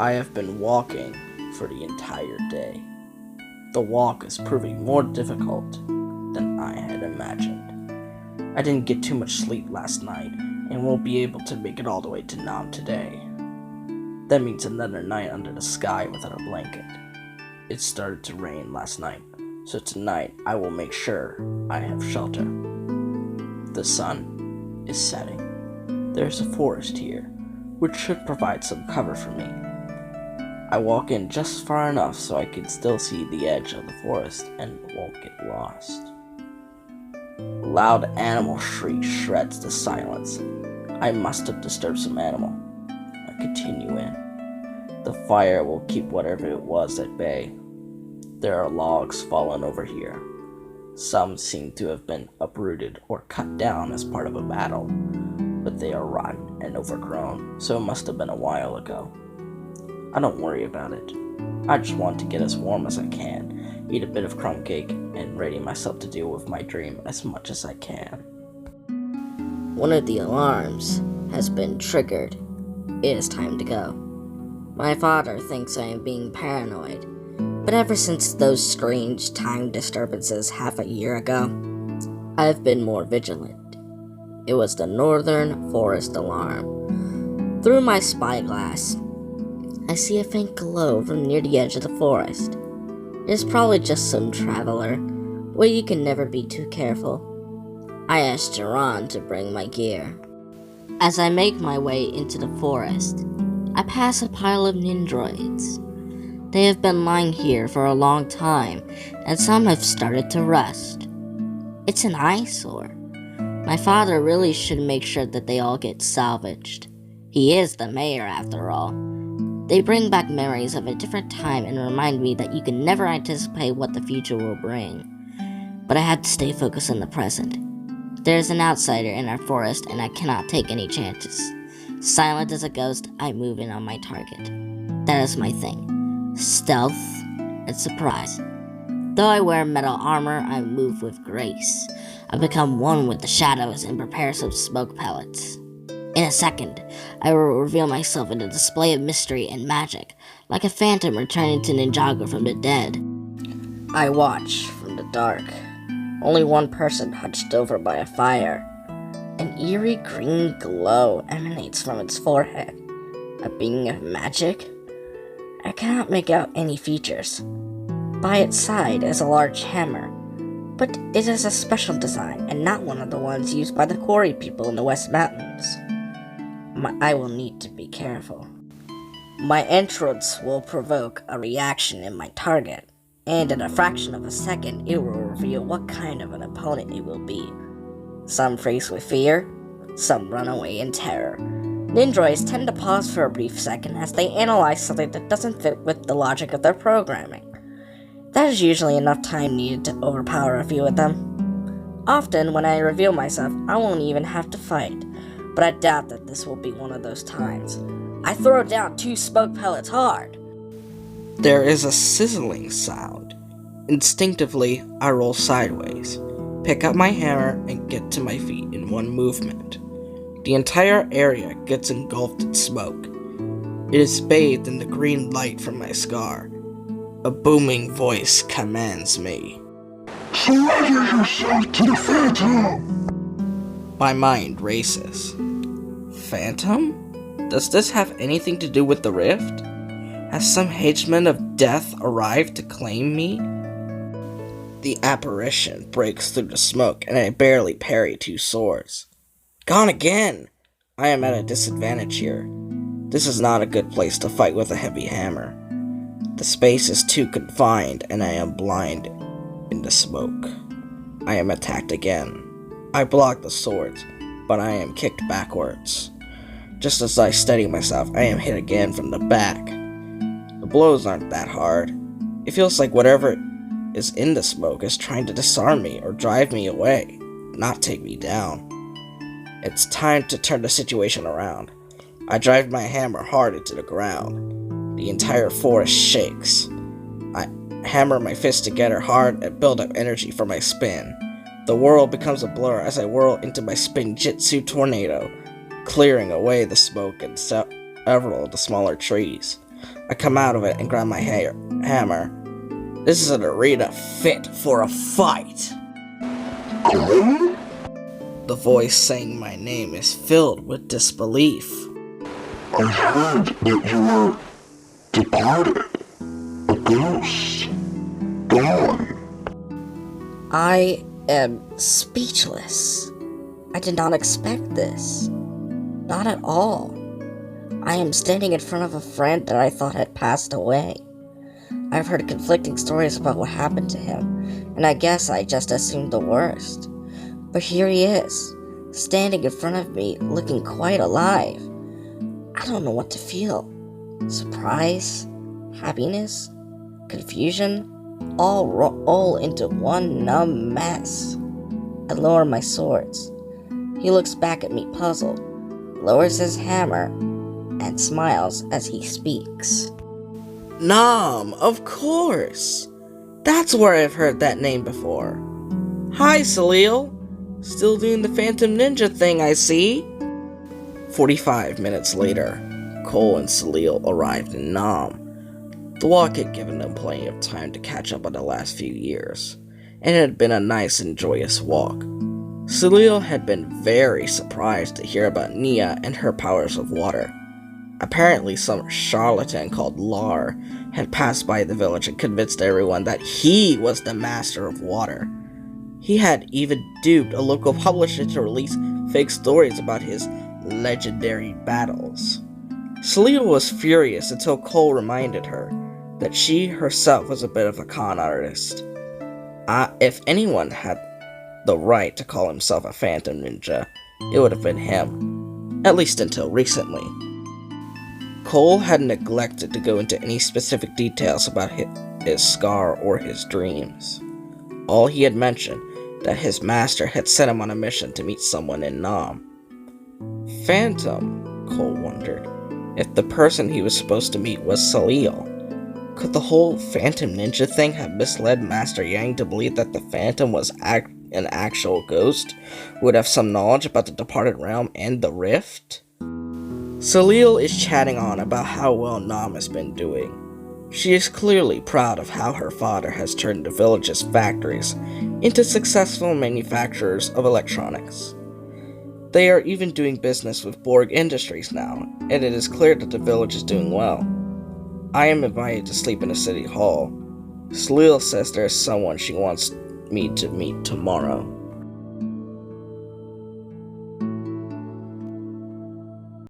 I have been walking for the entire day. The walk is proving more difficult than I had imagined. I didn't get too much sleep last night and won't be able to make it all the way to Nam today. That means another night under the sky without a blanket. It started to rain last night, so tonight I will make sure I have shelter. The sun is setting. There's a forest here, which should provide some cover for me. I walk in just far enough so I can still see the edge of the forest and won't get lost. A loud animal shriek shreds the silence. I must have disturbed some animal. I continue in. The fire will keep whatever it was at bay. There are logs fallen over here. Some seem to have been uprooted or cut down as part of a battle, but they are rotten and overgrown, so it must have been a while ago. I don't worry about it. I just want to get as warm as I can, eat a bit of crumb cake, and ready myself to deal with my dream as much as I can. One of the alarms has been triggered. It is time to go. My father thinks I am being paranoid, but ever since those strange time disturbances half a year ago, I have been more vigilant. It was the Northern Forest Alarm. Through my spyglass, I see a faint glow from near the edge of the forest. It is probably just some traveler, but you can never be too careful. I asked Jerron to bring my gear. As I make my way into the forest, I pass a pile of nindroids. They have been lying here for a long time, and some have started to rust. It's an eyesore. My father really should make sure that they all get salvaged. He is the mayor, after all. They bring back memories of a different time and remind me that you can never anticipate what the future will bring. But I have to stay focused on the present. There is an outsider in our forest, and I cannot take any chances. Silent as a ghost, I move in on my target. That is my thing. Stealth and surprise. Though I wear metal armor, I move with grace. I become one with the shadows and prepare some smoke pellets. In a second, I will reveal myself in a display of mystery and magic, like a phantom returning to Ninjago from the dead. I watch from the dark. Only one person hunched over by a fire. An eerie green glow emanates from its forehead. A being of magic? I cannot make out any features. By its side is a large hammer, but it is a special design and not one of the ones used by the quarry people in the West Mountains. I will need to be careful. My entrance will provoke a reaction in my target, and in a fraction of a second it will reveal what kind of an opponent it will be. Some freeze with fear, some run away in terror. Nindroids tend to pause for a brief second as they analyze something that doesn't fit with the logic of their programming. That is usually enough time needed to overpower a few of them. Often, when I reveal myself, I won't even have to fight, but I doubt that this will be one of those times. I throw down 2 smoke pellets hard. There is a sizzling sound. Instinctively, I roll sideways, pick up my hammer, and get to my feet in one movement. The entire area gets engulfed in smoke. It is bathed in the green light from my scar. A booming voice commands me. Surrender yourself to the Phantom! My mind races. Phantom? Does this have anything to do with the rift? Has some henchman of death arrived to claim me? The apparition breaks through the smoke, and I barely parry 2 swords. Gone again! I am at a disadvantage here. This is not a good place to fight with a heavy hammer. The space is too confined, and I am blind in the smoke. I am attacked again. I block the swords, but I am kicked backwards. Just as I steady myself, I am hit again from the back. The blows aren't that hard. It feels like whatever is in the smoke is trying to disarm me or drive me away, not take me down. It's time to turn the situation around. I drive my hammer hard into the ground. The entire forest shakes. I hammer my fists together hard and build up energy for my spin. The world becomes a blur as I whirl into my spinjitzu tornado, clearing away the smoke and several of the smaller trees. I come out of it and grab my hammer. This is an arena fit for a fight. Cole? The voice saying my name is filled with disbelief. I heard that you were departed. A ghost. Gone. I am speechless. I did not expect this. Not at all. I am standing in front of a friend that I thought had passed away. I've heard conflicting stories about what happened to him, and I guess I just assumed the worst. But here he is, standing in front of me, looking quite alive. I don't know what to feel. Surprise? Happiness? Confusion? All into one numb mess. I lower my swords. He looks back at me puzzled, lowers his hammer, and smiles as he speaks. Nom, of course. That's where I've heard that name before. Hi, Salil. Still doing the Phantom Ninja thing, I see. 45 minutes later, Cole and Salil arrived in Nam. The walk had given them plenty of time to catch up on the last few years, and it had been a nice and joyous walk. Salil had been very surprised to hear about Nia and her powers of water. Apparently, some charlatan called Lar had passed by the village and convinced everyone that he was the master of water. He had even duped a local publisher to release fake stories about his legendary battles. Salil was furious until Cole reminded her that she herself was a bit of a con artist. If anyone had the right to call himself a Phantom Ninja, it would have been him, at least until recently. Cole had neglected to go into any specific details about his scar or his dreams. All he had mentioned that his master had sent him on a mission to meet someone in Nam. Phantom, Cole wondered, if the person he was supposed to meet was Salil. Could the whole Phantom Ninja thing have misled Master Yang to believe that the Phantom was an actual ghost who would have some knowledge about the departed realm and the rift? Salil is chatting on about how well Nam has been doing. She is clearly proud of how her father has turned the village's factories into successful manufacturers of electronics. They are even doing business with Borg Industries now, and it is clear that the village is doing well. I am invited to sleep in the city hall. Salil says there is someone she wants me to meet tomorrow.